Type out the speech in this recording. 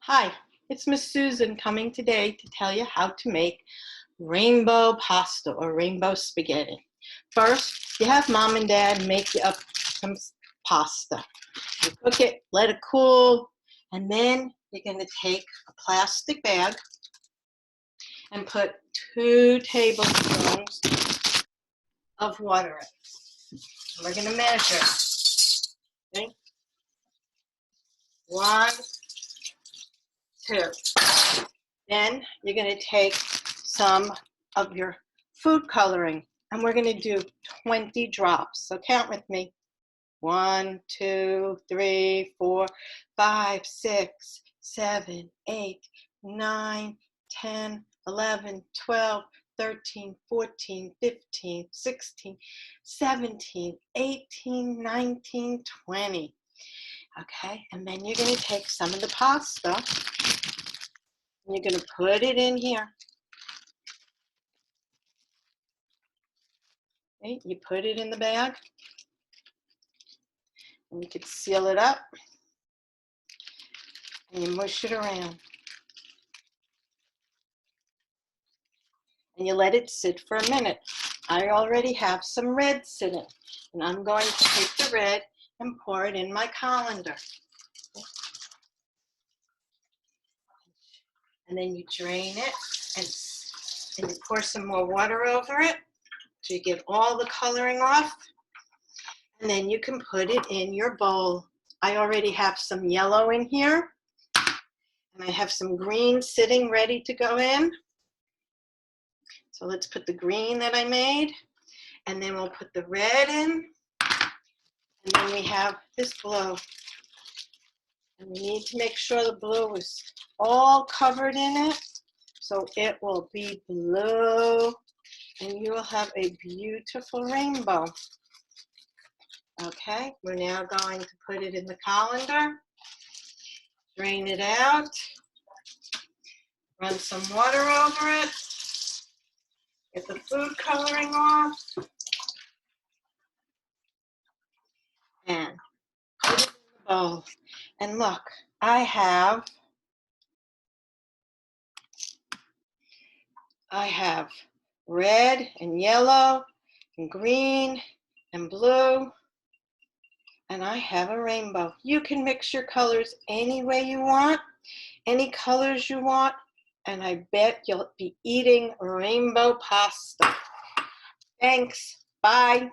Hi, it's Miss Susan coming today to tell you how to make rainbow pasta or rainbow spaghetti. First, you have mom and dad make you up some pasta. You cook it, let it cool, and then you're going to take a plastic bag and put 2 tablespoons of water in. We're going to measure. Okay? 1, 2. Then you're going to take some of your food coloring, and we're going to do 20 drops. So count with me. 1, 2, 3, 4, 5, 6, 7, 8, 9, 10, 11, 12, 13, 14, 15, 16, 17, 18, 19, 20. Okay, and then you're going to take some of the pasta and you're going to put it in here. Okay, you put it in the bag and you can seal it up and you mush it around. And you let it sit for a minute. I already have some red sitting, and I'm going to take the red and pour it in my colander. And then you drain it and you pour some more water over it so you get all the coloring off. And then you can put it in your bowl. I already have some yellow in here, and I have some green sitting ready to go in. So let's put the green that I made, and then we'll put the red in, and then we have this blue. And we need to make sure the blue is all covered in it, so it will be blue, and you will have a beautiful rainbow. Okay, we're now going to put it in the colander, drain it out, run some water over it, get the food coloring off, and put it in the bowl. And look, I have red and yellow and green and blue, and I have a rainbow. You can mix your colors any way you want, any colors you want, and I bet you'll be eating rainbow pasta. Thanks. Bye.